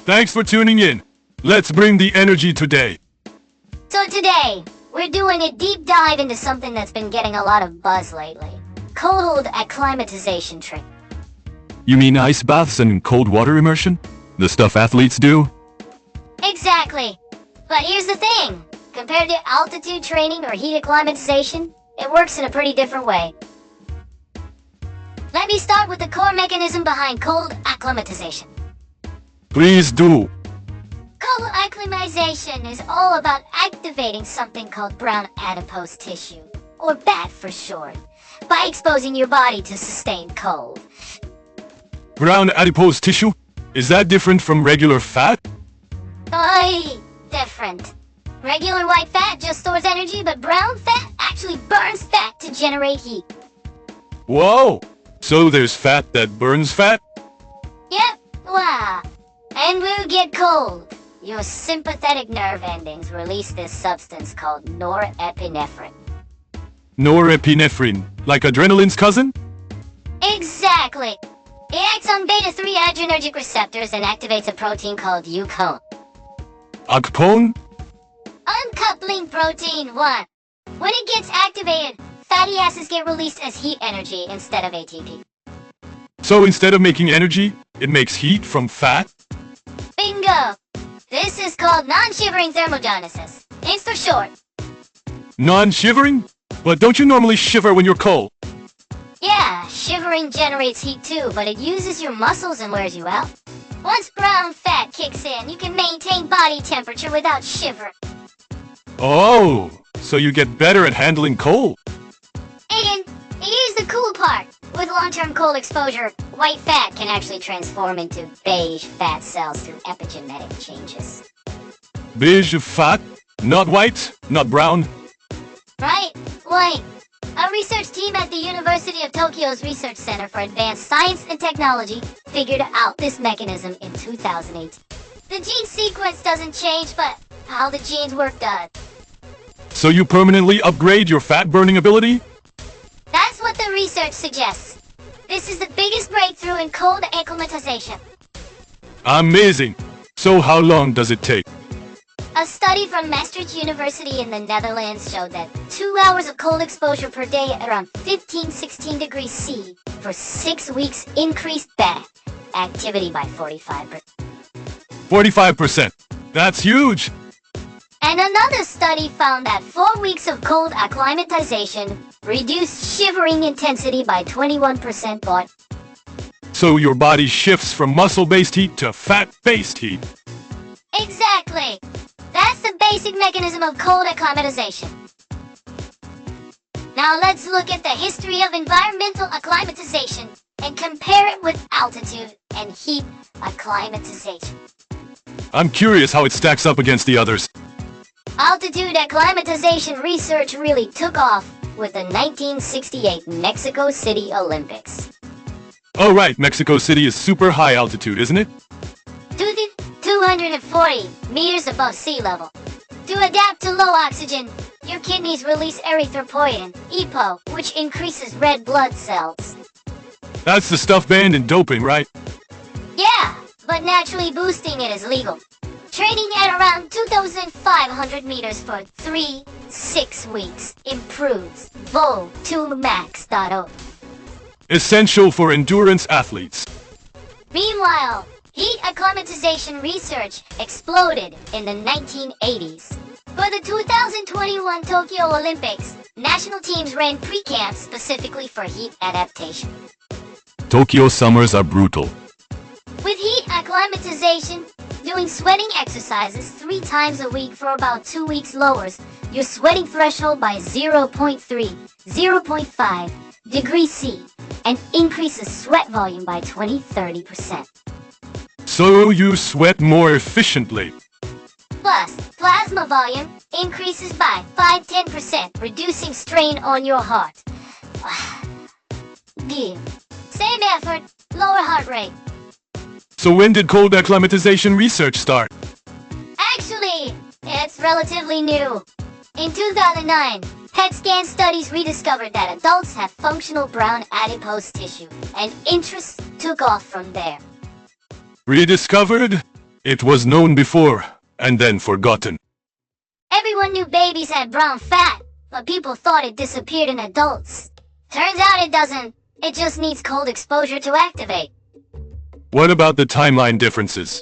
Thanks for tuning in. Let's bring the energy today. So today, we're doing a deep dive into something that's been getting a lot of buzz lately. Cold acclimatization trick. You mean ice baths and cold water immersion? The stuff athletes do? Exactly. But here's the thing. Compared to altitude training or heat acclimatization, it works in a pretty different way. Let me start with the core mechanism behind cold acclimatization. Please do. Cold acclimatization is all about activating something called brown adipose tissue, or BAT for short, by exposing your body to sustained cold. Brown adipose tissue? Is that different from regular fat? Different. Regular white fat just stores energy, but brown fat actually burns fat to generate heat. Whoa! So there's fat that burns fat? Yep, wow. And when you get cold, your sympathetic nerve endings release this substance called norepinephrine. Norepinephrine, like adrenaline's cousin? Exactly. It acts on beta-3 adrenergic receptors and activates a protein called UCone. Acpone? Uncoupling protein 1. When it gets activated, fatty acids get released as heat energy instead of ATP. So instead of making energy, it makes heat from fat? Bingo! This is called non-shivering thermogenesis. It's for short. Non-shivering? But don't you normally shiver when you're cold? Yeah, shivering generates heat too, but it uses your muscles and wears you out. Once brown fat kicks in, you can maintain body temperature without shivering. Oh, so you get better at handling cold. And here's the cool part. With long-term cold exposure, white fat can actually transform into beige fat cells through epigenetic changes. Beige fat? Not white? Not brown? Right? White. A research team at the University of Tokyo's Research Center for Advanced Science and Technology figured out this mechanism in 2008. The gene sequence doesn't change, but how the genes work does. So you permanently upgrade your fat-burning ability? That's what the research suggests. This is the biggest breakthrough in cold acclimatization. Amazing! So how long does it take? A study from Maastricht University in the Netherlands showed that 2 hours of cold exposure per day at around 15-16 degrees C for 6 weeks increased BAT activity by 45%. 45%. That's huge! And another study found that 4 weeks of cold acclimatization reduced shivering intensity by 21%, but... So your body shifts from muscle-based heat to fat-based heat. Exactly! That's the basic mechanism of cold acclimatization. Now let's look at the history of environmental acclimatization and compare it with altitude and heat acclimatization. I'm curious how it stacks up against the others. Altitude acclimatization research really took off with the 1968 Mexico City Olympics. Oh right, Mexico City is super high altitude, isn't it? 240 meters above sea level. To adapt to low oxygen, your kidneys release erythropoietin, EPO, which increases red blood cells. That's the stuff banned in doping, right? Yeah, but naturally boosting it is legal. Training at around 2,500 meters for 6 weeks improves VO2 max.0. Essential for endurance athletes. Meanwhile, heat acclimatization research exploded in the 1980s. For the 2021 Tokyo Olympics, national teams ran pre-camps specifically for heat adaptation. Tokyo summers are brutal. With heat acclimatization, doing sweating exercises 3 times a week for about 2 weeks lowers your sweating threshold by 0.3, 0.5 degrees C and increases sweat volume by 20-30%. So you sweat more efficiently. Plus, plasma volume increases by 5-10%, reducing strain on your heart. Same effort, lower heart rate. So when did cold acclimatization research start? Actually, it's relatively new. In 2009, PET scan studies rediscovered that adults have functional brown adipose tissue, and interest took off from there. Rediscovered? It was known before, and then forgotten. Everyone knew babies had brown fat, but people thought it disappeared in adults. Turns out it doesn't. It just needs cold exposure to activate. What about the timeline differences?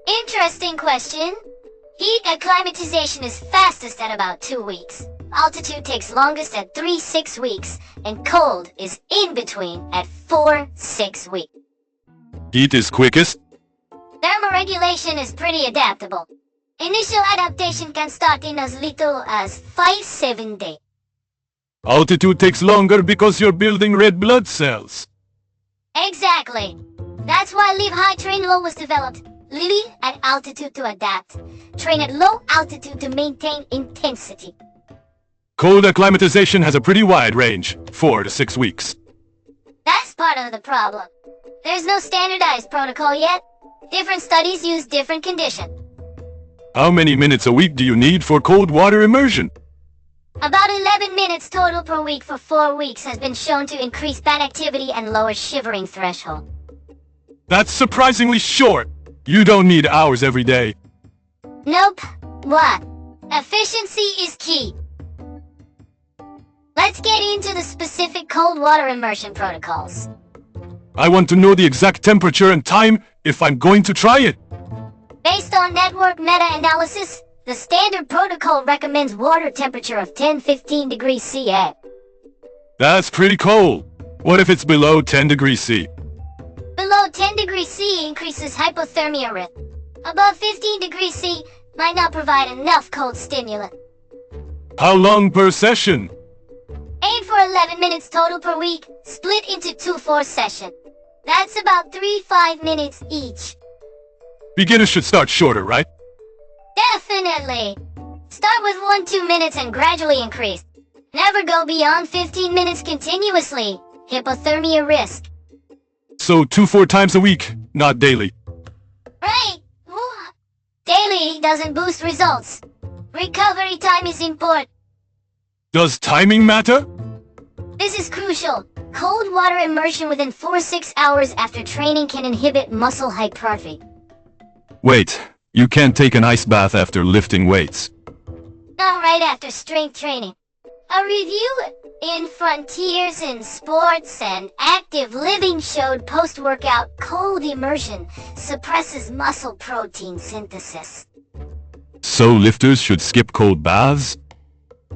Interesting question. Heat acclimatization is fastest at about 2 weeks. Altitude takes longest at 3-6 weeks, and cold is in between at 4-6 weeks. Heat is quickest? Thermoregulation is pretty adaptable. Initial adaptation can start in as little as 5-7 days. Altitude takes longer because you're building red blood cells. Exactly. That's why Live High, Train Low was developed. Live at altitude to adapt. Train at low altitude to maintain intensity. Cold acclimatization has a pretty wide range, 4 to 6 weeks. That's part of the problem. There's no standardized protocol yet. Different studies use different conditions. How many minutes a week do you need for cold water immersion? About 11 minutes total per week for 4 weeks has been shown to increase bat activity and lower shivering threshold. That's surprisingly short. You don't need hours every day. Nope. What? Efficiency is key. Let's get into the specific cold water immersion protocols. I want to know the exact temperature and time if I'm going to try it. Based on network meta-analysis, the standard protocol recommends water temperature of 10-15 degrees C. That's pretty cold. What if it's below 10 degrees C? Below 10 degrees C increases hypothermia risk. Above 15 degrees C might not provide enough cold stimulant. How long per session? Aim for 11 minutes total per week, split into 2-4 sessions. That's about 3-5 minutes each. Beginners should start shorter, right? Definitely. Start with 1-2 minutes and gradually increase. Never go beyond 15 minutes continuously. Hypothermia risk. So 2-4 times a week, not daily. Right. Daily doesn't boost results. Recovery time is important. Does timing matter? This is crucial. Cold water immersion within 4-6 hours after training can inhibit muscle hypertrophy. Wait, you can't take an ice bath after lifting weights. Not right after strength training. A review in Frontiers in Sports and Active Living showed post-workout cold immersion suppresses muscle protein synthesis. So lifters should skip cold baths?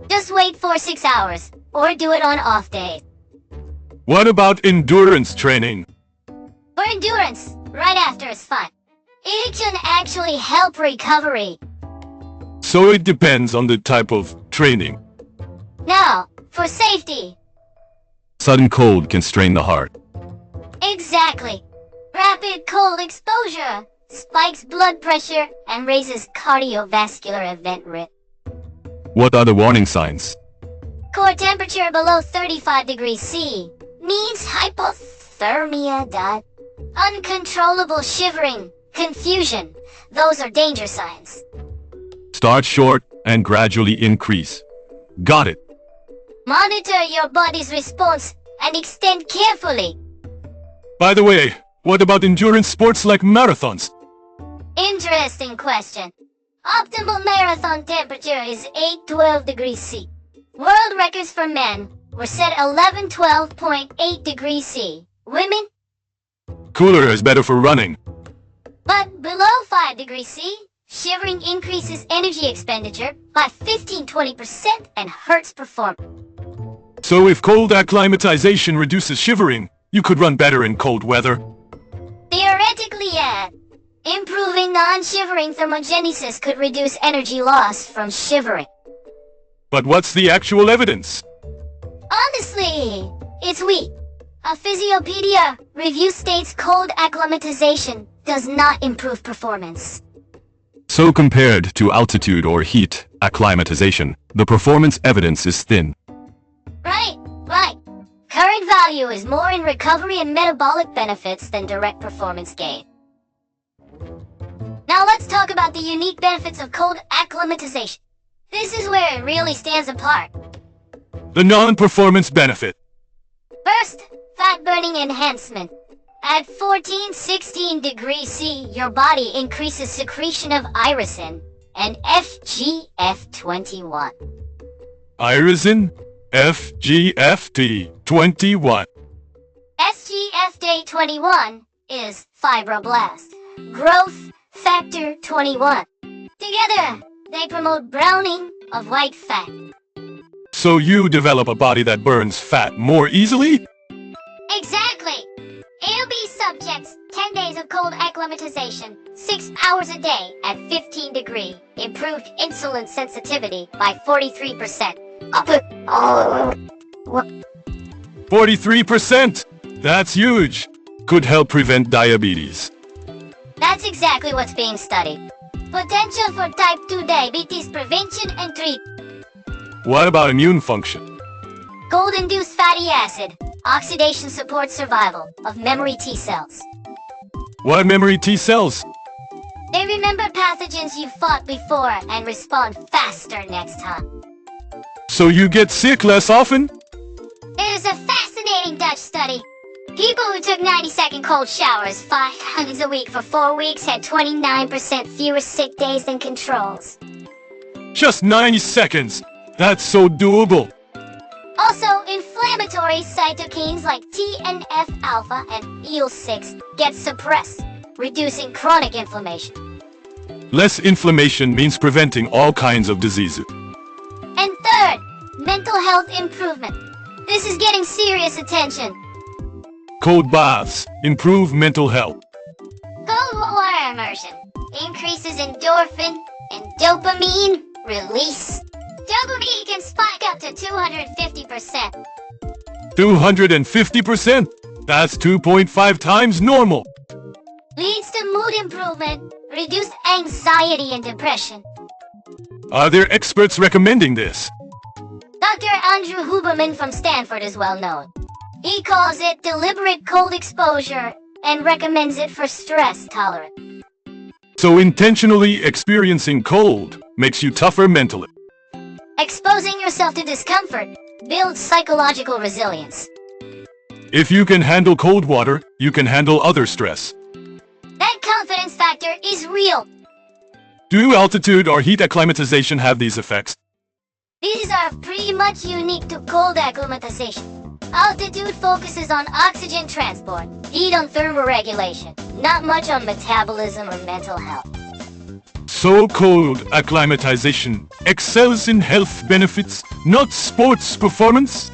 Just wait 4-6 hours, or do it on off days. What about endurance training? For endurance, right after is fine. It can actually help recovery. So it depends on the type of training. Now, for safety. Sudden cold can strain the heart. Exactly. Rapid cold exposure spikes blood pressure and raises cardiovascular event risk. What are the warning signs? Core temperature below 35 degrees C means hypothermia. Uncontrollable shivering, confusion, those are danger signs. Start short and gradually increase. Got it. Monitor your body's response and extend carefully. By the way, what about endurance sports like marathons? Interesting question. Optimal marathon temperature is 8-12 degrees C. World records for men were set 11-12.8 degrees C. Women? Cooler is better for running. But below 5 degrees C, shivering increases energy expenditure by 15-20% and hurts performance. So if cold acclimatization reduces shivering, you could run better in cold weather? Theoretically, yeah. Improving non-shivering thermogenesis could reduce energy loss from shivering. But what's the actual evidence? Honestly, it's weak. A Physiopedia review states cold acclimatization does not improve performance. So compared to altitude or heat acclimatization, the performance evidence is thin. Right. Current value is more in recovery and metabolic benefits than direct performance gain. Now let's talk about the unique benefits of cold acclimatization. This is where it really stands apart. The non-performance benefit. First, fat burning enhancement. At 14-16 degrees C, your body increases secretion of irisin and FGF21. Irisin? FGFT21. FGFT21 is fibroblast growth factor 21. Together, they promote browning of white fat. So you develop a body that burns fat more easily? Exactly! AOB subjects, 10 days of cold acclimatization, 6 hours a day at 15 degree, improved insulin sensitivity by 43%. 43%! That's huge! Could help prevent diabetes. That's exactly what's being studied. Potential for type 2 diabetes prevention and treatment. What about immune function? Cold-induced fatty acid. Oxidation supports survival of memory T cells. What memory T cells? They remember pathogens you fought before and respond faster next time. So you get sick less often? There's a fascinating Dutch study. People who took 90-second cold showers 5 times a week for 4 weeks had 29% fewer sick days than controls. Just 90 seconds! That's so doable! Also, inflammatory cytokines like TNF-alpha and IL-6 get suppressed, reducing chronic inflammation. Less inflammation means preventing all kinds of diseases. And third, mental health improvement. This is getting serious attention. Cold baths improve mental health. Cold water immersion increases endorphin and dopamine release. Dopamine can spike up to 250%. 250%? That's 2.5 times normal. Leads to mood improvement, reduced anxiety and depression. Are there experts recommending this? Dr. Andrew Huberman from Stanford is well known. He calls it deliberate cold exposure and recommends it for stress tolerance. So intentionally experiencing cold makes you tougher mentally. Exposing yourself to discomfort builds psychological resilience. If you can handle cold water, you can handle other stress. That confidence factor is real. Do altitude or heat acclimatization have these effects? These are pretty much unique to cold acclimatization. Altitude focuses on oxygen transport, heat on thermoregulation, not much on metabolism or mental health. So cold acclimatization excels in health benefits, not sports performance?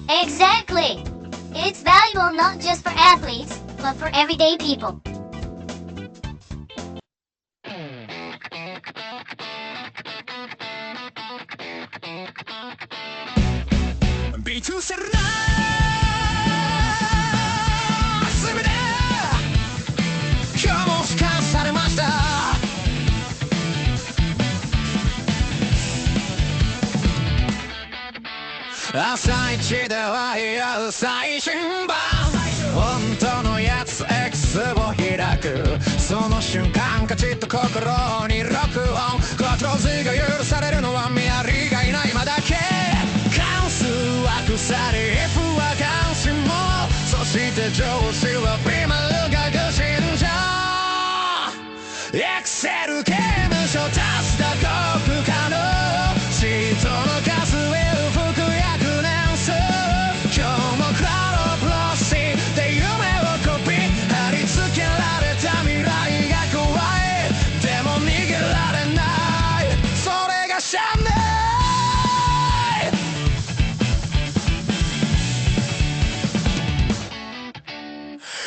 Exactly! It's valuable not just for athletes, but for everyday people.「朝一では言う最新版」「本当のやつ X を開く」「その瞬間カチッと心に録音」「コントロール Z が許されるのは見張りがいない今だけ」「関数は腐り F は関心も」「そして上司はビマルが愚信者」「エクセル刑務所足した極可能」「シートの数へ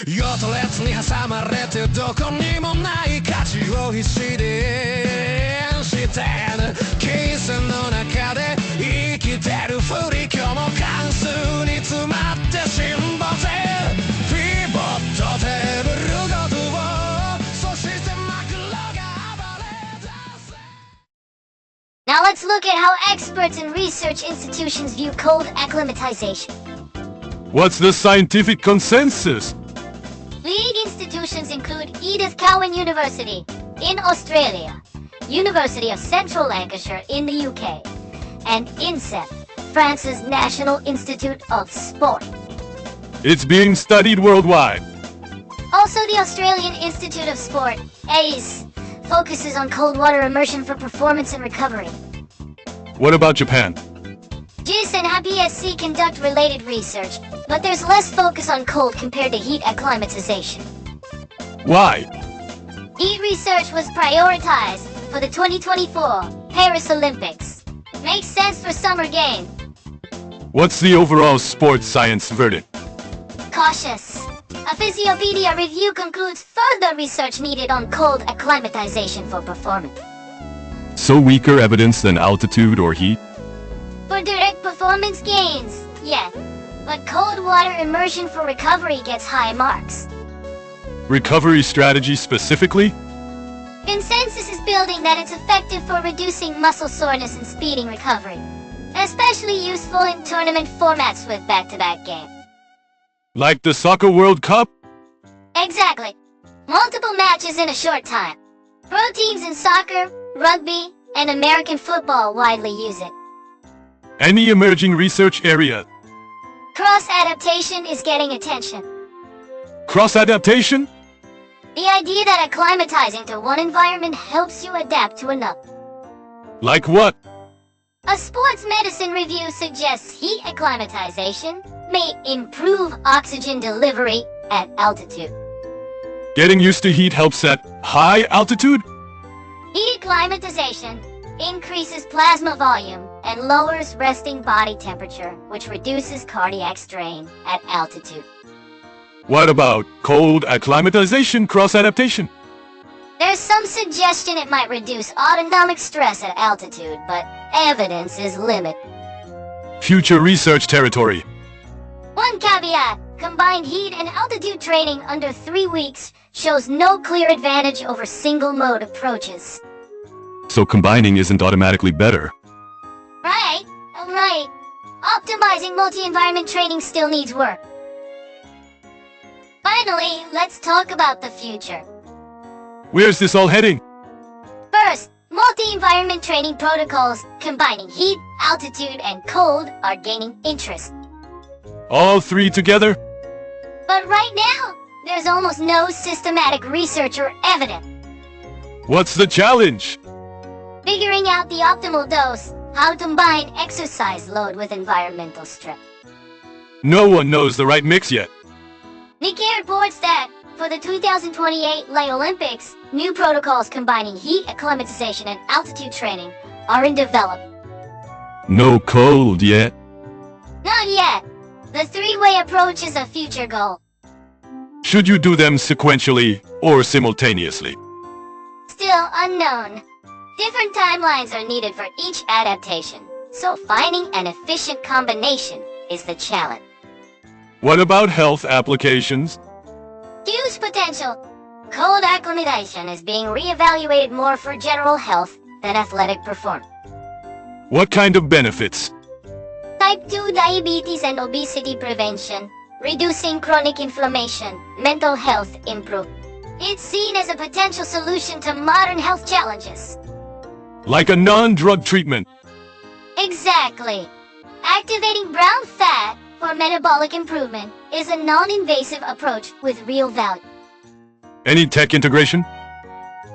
用途列に挟まれてどこにもない価値を必死で演してる金銭の中で生きてるふり今日も関数に詰まって辛抱ぜフィーボットテーブルごとをそしてマクロが暴れ出す Now let's look at how experts and research institutions view cold acclimatization. What's the scientific consensus? Lead institutions include Edith Cowan University in Australia, University of Central Lancashire in the UK, and INSEP, France's National Institute of Sport. It's being studied worldwide. Also, the Australian Institute of Sport, ACE, focuses on cold water immersion for performance and recovery. What about Japan? JIS and APSC conduct related research, but there's less focus on cold compared to heat acclimatization. Why? Heat research was prioritized for the 2024 Paris Olympics. Makes sense for summer games. What's the overall sports science verdict? Cautious. A Physiopedia review concludes further research needed on cold acclimatization for performance. So weaker evidence than altitude or heat? For direct performance gains, yeah. But cold water immersion for recovery gets high marks. Recovery strategy specifically? Consensus is building that it's effective for reducing muscle soreness and speeding recovery. Especially useful in tournament formats with back-to-back games. Like the Soccer World Cup? Exactly. Multiple matches in a short time. Pro teams in soccer, rugby, and American football widely use it. Any emerging research area? Cross-adaptation is getting attention. Cross-adaptation? The idea that acclimatizing to one environment helps you adapt to another. Like what? A sports medicine review suggests heat acclimatization may improve oxygen delivery at altitude. Getting used to heat helps at high altitude? Heat acclimatization increases plasma volume and lowers resting body temperature, which reduces cardiac strain at altitude. What about cold acclimatization cross-adaptation? There's some suggestion it might reduce autonomic stress at altitude, but evidence is limited. Future research territory. One caveat, combined heat and altitude training under 3 weeks shows no clear advantage over single-mode approaches. So combining isn't automatically better. Right. Optimizing multi-environment training still needs work. Finally, let's talk about the future. Where's this all heading? First, multi-environment training protocols combining heat, altitude, and cold are gaining interest. All three together? But right now, there's almost no systematic research or evidence. What's the challenge? Figuring out the optimal dose, how to combine exercise load with environmental stress. No one knows the right mix yet. Nikkei reports that, for the 2028 Late Olympics, new protocols combining heat acclimatization and altitude training are in development. No cold yet. Not yet. The three-way approach is a future goal. Should you do them sequentially or simultaneously? Still unknown. Different timelines are needed for each adaptation, so finding an efficient combination is the challenge. What about health applications? Huge potential. Cold acclimatization is being re-evaluated more for general health than athletic performance. What kind of benefits? Type 2 diabetes and obesity prevention, reducing chronic inflammation, mental health improvement. It's seen as a potential solution to modern health challenges. Like a non-drug treatment. Exactly. Activating brown fat for metabolic improvement is a non-invasive approach with real value. Any tech integration?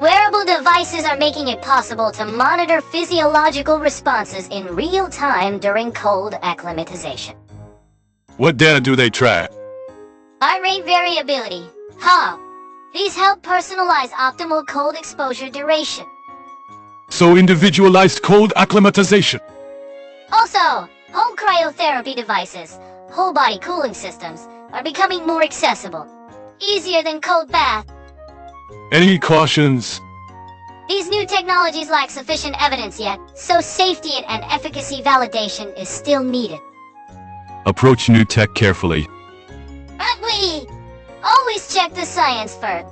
Wearable devices are making it possible to monitor physiological responses in real time during cold acclimatization. What data do they track? Heart rate variability. How? These help personalize optimal cold exposure duration. So individualized cold acclimatization. Also, home cryotherapy devices, whole body cooling systems, are becoming more accessible. Easier than cold bath. Any cautions? These new technologies lack sufficient evidence yet, so safety and efficacy validation is still needed. Approach new tech carefully. But we always check the science first.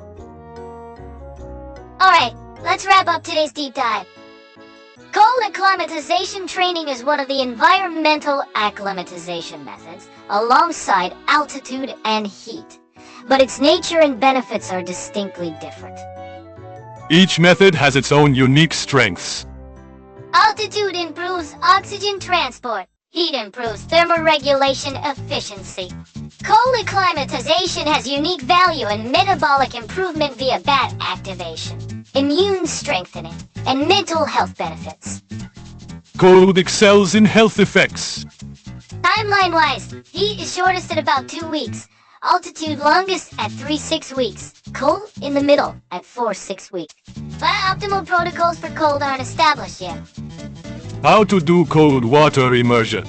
Alright, let's wrap up today's deep dive. Cold acclimatization training is one of the environmental acclimatization methods, alongside altitude and heat. But its nature and benefits are distinctly different. Each method has its own unique strengths. Altitude improves oxygen transport. Heat improves thermoregulation efficiency. Cold acclimatization has unique value in metabolic improvement via bat activation, immune strengthening, and mental health benefits. Cold excels in health effects. Timeline-wise, heat is shortest at about 2 weeks, altitude longest at 3-6 weeks, cold in the middle at 4-6 weeks. But optimal protocols for cold aren't established yet. How to do cold water immersion.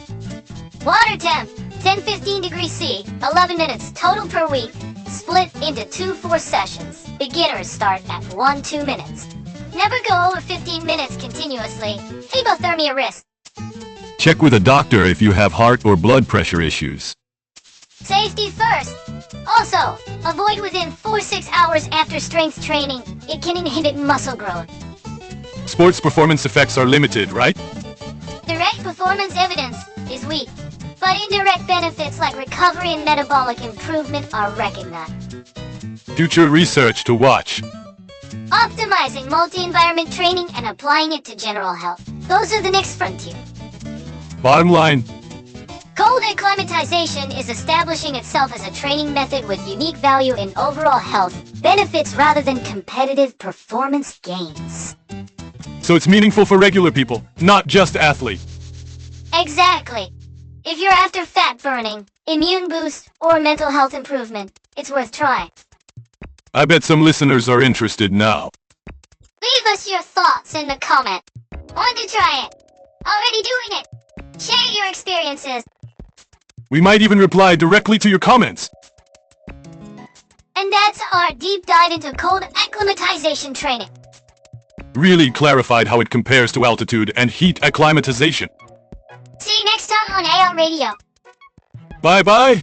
Water temp, 10-15 degrees C, 11 minutes total per week, split into 2-4 sessions. Beginners start at 1-2 minutes. Never go over 15 minutes continuously. Hypothermia risk. Check with a doctor if you have heart or blood pressure issues. Safety first. Also, avoid within 4-6 hours after strength training. It can inhibit muscle growth. Sports performance effects are limited, right? Direct performance evidence is weak, but indirect benefits like recovery and metabolic improvement are recognized. Future research to watch. Optimizing multi-environment training and applying it to general health. Those are the next frontier. Bottom line, Cold acclimatization is establishing itself as a training method with unique value in overall health benefits rather than competitive performance gains. so it's meaningful for regular people, not just athletes. Exactly. If you're after fat burning, immune boost, or mental health improvement, it's worth trying. I bet some listeners are interested now. Leave us your thoughts in the comment. Want to try it? Already doing it? Share your experiences. We might even reply directly to your comments. And that's our deep dive into cold acclimatization training. Really clarified how it compares to altitude and heat acclimatization. See you next time on AL Radio. Bye bye!